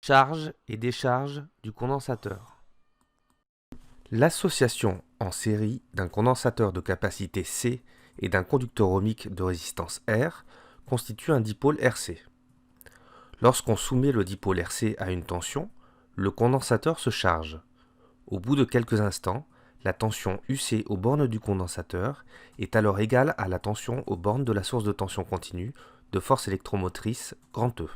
Charge et décharge du condensateur. L'association en série d'un condensateur de capacité C et d'un conducteur ohmique de résistance R constitue un dipôle RC. Lorsqu'on soumet le dipôle RC à une tension, le condensateur se charge. Au bout de quelques instants, la tension UC aux bornes du condensateur est alors égale à la tension aux bornes de la source de tension continue de force électromotrice grand E.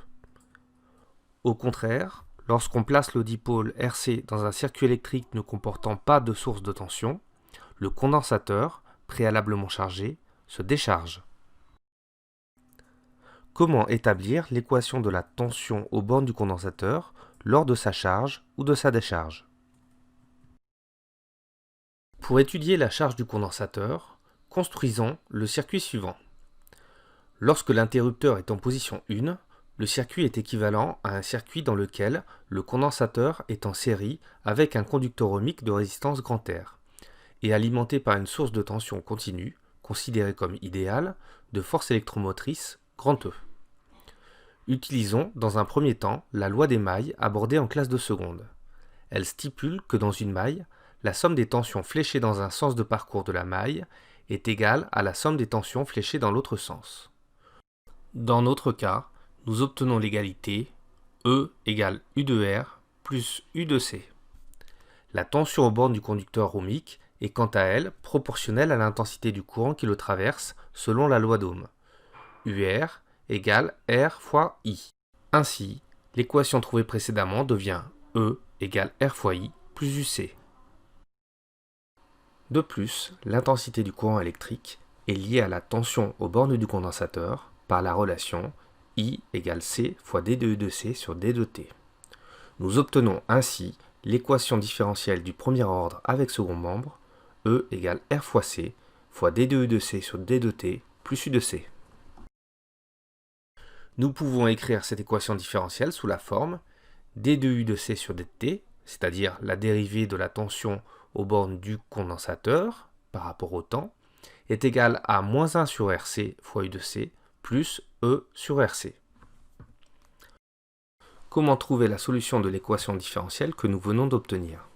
Au contraire, lorsqu'on place le dipôle RC dans un circuit électrique ne comportant pas de source de tension, le condensateur, préalablement chargé, se décharge. Comment établir l'équation de la tension aux bornes du condensateur lors de sa charge ou de sa décharge? Pour étudier la charge du condensateur, construisons le circuit suivant. Lorsque l'interrupteur est en position 1, le circuit est équivalent à un circuit dans lequel le condensateur est en série avec un conducteur ohmique de résistance grand R et alimenté par une source de tension continue, considérée comme idéale, de force électromotrice grand E. Utilisons dans un premier temps la loi des mailles abordée en classe de seconde. Elle stipule que dans une maille, la somme des tensions fléchées dans un sens de parcours de la maille est égale à la somme des tensions fléchées dans l'autre sens. Dans notre cas, nous obtenons l'égalité E égale U de R plus U de C. La tension aux bornes du conducteur ohmique est quant à elle proportionnelle à l'intensité du courant qui le traverse selon la loi d'Ohm. UR égale R fois I. Ainsi, l'équation trouvée précédemment devient E égale R fois I plus UC. De plus, l'intensité du courant électrique est liée à la tension aux bornes du condensateur par la relation I égale C fois D de U de C sur D de T. Nous obtenons ainsi l'équation différentielle du premier ordre avec second membre, E égale R fois C fois D de U de C sur D de T plus U de C. Nous pouvons écrire cette équation différentielle sous la forme D de U de C sur D de T, c'est-à-dire la dérivée de la tension aux bornes du condensateur par rapport au temps, est égale à moins 1 sur RC fois U de C plus E sur RC. Comment trouver la solution de l'équation différentielle que nous venons d'obtenir?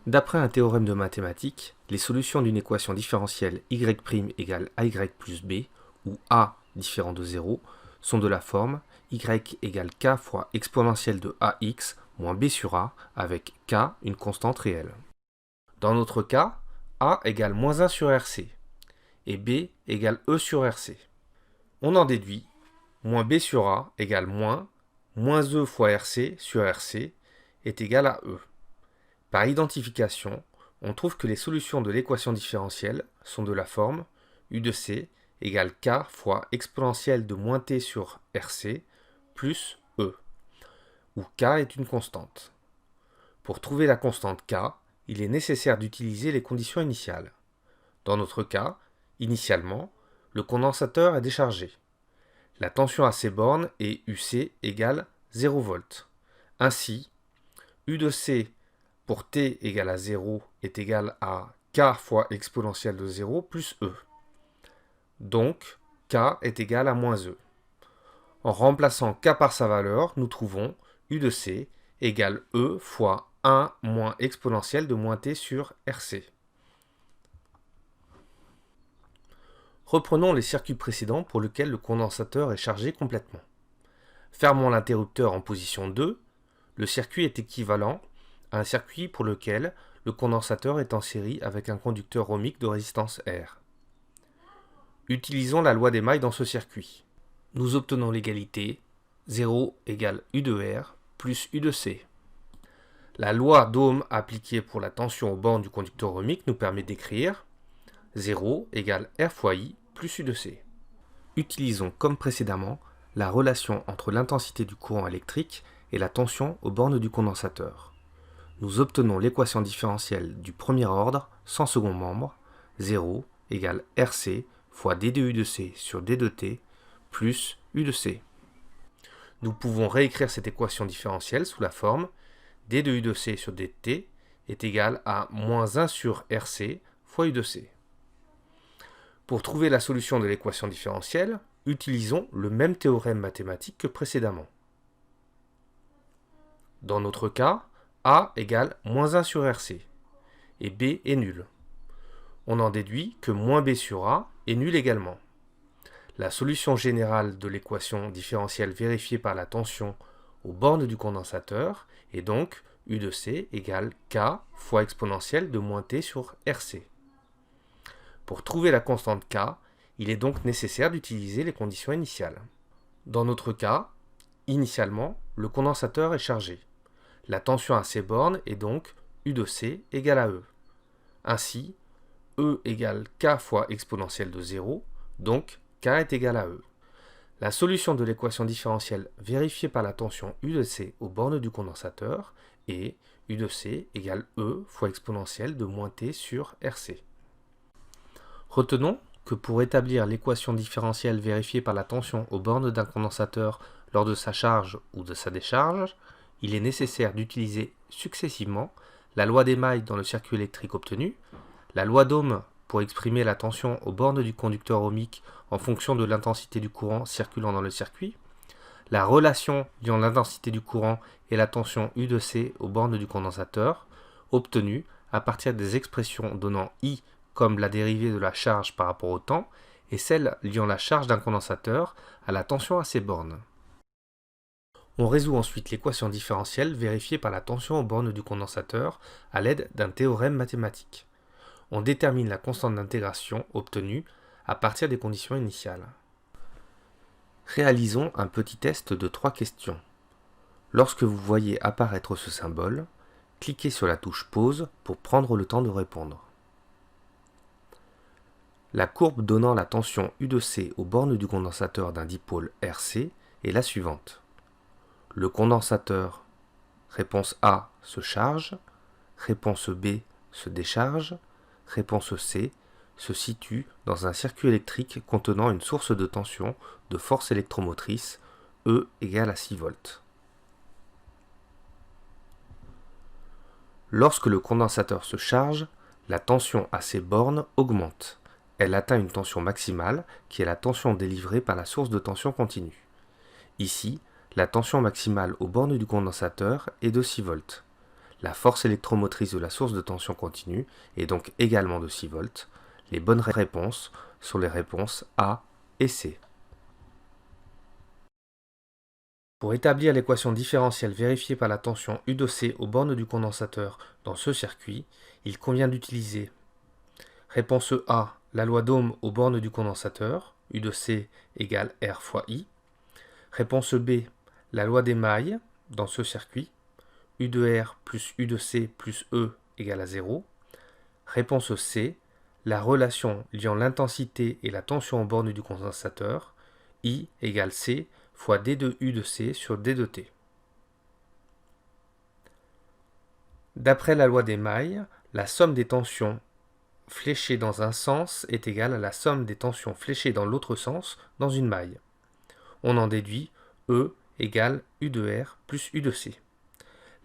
D'après un théorème de mathématiques, les solutions d'une équation différentielle y' égale AY plus B, où A différent de 0, sont de la forme y égale k fois exponentielle de ax moins b sur a, avec k une constante réelle. Dans notre cas, a égale moins 1 sur rc, et b égale e sur rc. On en déduit moins b sur a égale moins e fois rc sur rc est égal à e. Par identification, on trouve que les solutions de l'équation différentielle sont de la forme u de c égale k fois exponentielle de moins t sur rc plus e, où k est une constante. Pour trouver la constante k, il est nécessaire d'utiliser les conditions initiales. Dans notre cas, initialement, le condensateur est déchargé. La tension à ces bornes est UC égale 0 V. Ainsi, U de C pour t égale à 0 est égal à k fois exponentielle de 0 plus e. Donc, k est égal à moins e. En remplaçant k par sa valeur, nous trouvons U de C égale e fois 1 moins exponentielle de moins t sur rc. Reprenons les circuits précédents pour lesquels le condensateur est chargé complètement. Fermons l'interrupteur en position 2. Le circuit est équivalent à un circuit pour lequel le condensateur est en série avec un conducteur ohmique de résistance R. Utilisons la loi des mailles dans ce circuit. Nous obtenons l'égalité 0 égale U de R plus U de C. La loi d'Ohm appliquée pour la tension aux bornes du conducteur ohmique nous permet d'écrire 0 égale R fois I plus U de C. Utilisons comme précédemment la relation entre l'intensité du courant électrique et la tension aux bornes du condensateur. Nous obtenons l'équation différentielle du premier ordre sans second membre, 0 égale RC fois D de U de C sur D de T plus U de C. Nous pouvons réécrire cette équation différentielle sous la forme D de U de C sur D de T est égal à moins 1 sur RC fois U de C. Pour trouver la solution de l'équation différentielle, utilisons le même théorème mathématique que précédemment. Dans notre cas, A égale moins 1 sur RC, et B est nul. On en déduit que moins B sur A est nul également. La solution générale de l'équation différentielle vérifiée par la tension aux bornes du condensateur est donc U de C égale K fois exponentielle de moins T sur RC. Pour trouver la constante K, il est donc nécessaire d'utiliser les conditions initiales. Dans notre cas, initialement, le condensateur est chargé. La tension à ces bornes est donc U de C égale à E. Ainsi, E égale K fois exponentielle de 0, donc K est égal à E. La solution de l'équation différentielle vérifiée par la tension U de C aux bornes du condensateur est U de C égale E fois exponentielle de moins T sur RC. Retenons que pour établir l'équation différentielle vérifiée par la tension aux bornes d'un condensateur lors de sa charge ou de sa décharge, il est nécessaire d'utiliser successivement la loi d'émail dans le circuit électrique obtenu, la loi d'Ohm pour exprimer la tension aux bornes du conducteur ohmique en fonction de l'intensité du courant circulant dans le circuit, la relation liant l'intensité du courant et la tension U de C aux bornes du condensateur, obtenue à partir des expressions donnant I comme la dérivée de la charge par rapport au temps, et celle liant la charge d'un condensateur à la tension à ses bornes. On résout ensuite l'équation différentielle vérifiée par la tension aux bornes du condensateur à l'aide d'un théorème mathématique. On détermine la constante d'intégration obtenue à partir des conditions initiales. Réalisons un petit test de 3 questions. Lorsque vous voyez apparaître ce symbole, cliquez sur la touche Pause pour prendre le temps de répondre. La courbe donnant la tension U de C aux bornes du condensateur d'un dipôle RC est la suivante. Le condensateur, réponse A, se charge, réponse B, se décharge, réponse C, se situe dans un circuit électrique contenant une source de tension de force électromotrice E égale à 6 volts. Lorsque le condensateur se charge, la tension à ses bornes augmente. Elle atteint une tension maximale, qui est la tension délivrée par la source de tension continue. Ici, la tension maximale aux bornes du condensateur est de 6 volts. La force électromotrice de la source de tension continue est donc également de 6 volts. Les bonnes réponses sont les réponses A et C. Pour établir l'équation différentielle vérifiée par la tension U de C aux bornes du condensateur dans ce circuit, il convient d'utiliser réponse A, la loi d'Ohm aux bornes du condensateur, U de C égale R fois I. Réponse B, la loi d'émail dans ce circuit, U de R plus U de C plus E égale à 0. Réponse C, la relation liant l'intensité et la tension aux bornes du condensateur, I égale C fois D de U de C sur D de T. D'après la loi d'émail, la somme des tensions fléchées dans un sens est égale à la somme des tensions fléchées dans l'autre sens dans une maille. On en déduit E égale U de R plus U de C.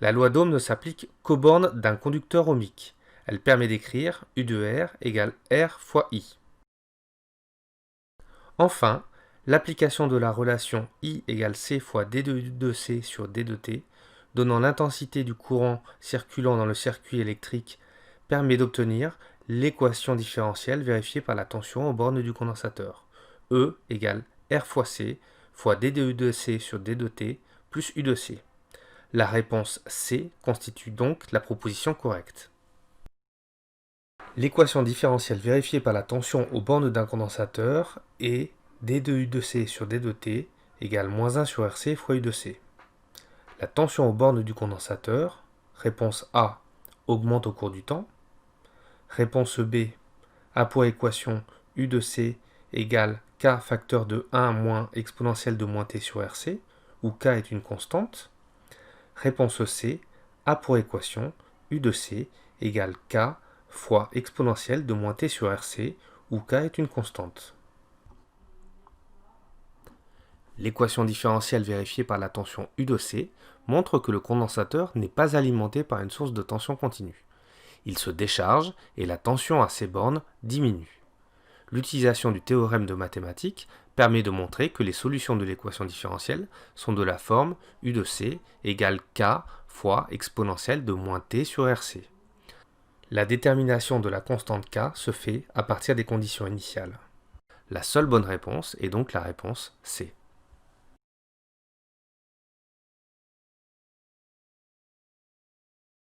La loi d'Ohm ne s'applique qu'aux bornes d'un conducteur ohmique. Elle permet d'écrire U de R égale R fois I. Enfin, l'application de la relation I égale C fois D de U de C sur D de T, donnant l'intensité du courant circulant dans le circuit électrique, permet d'obtenir l'équation différentielle vérifiée par la tension aux bornes du condensateur. E égale R fois C fois D de U de C sur D de T plus U de C. La réponse C constitue donc la proposition correcte. L'équation différentielle vérifiée par la tension aux bornes d'un condensateur est D de U de C sur D de T égale moins 1 sur RC fois U de C. La tension aux bornes du condensateur, réponse A, augmente au cours du temps. Réponse B, a pour équation U de C égale K facteur de 1 moins exponentielle de moins T sur RC, où K est une constante. Réponse C, a pour équation U de C égale K fois exponentielle de moins T sur RC, où K est une constante. L'équation différentielle vérifiée par la tension U de C montre que le condensateur n'est pas alimenté par une source de tension continue. Il se décharge et la tension à ses bornes diminue. L'utilisation du théorème de mathématiques permet de montrer que les solutions de l'équation différentielle sont de la forme U de C égale K fois exponentielle de moins T sur RC. La détermination de la constante K se fait à partir des conditions initiales. La seule bonne réponse est donc la réponse C.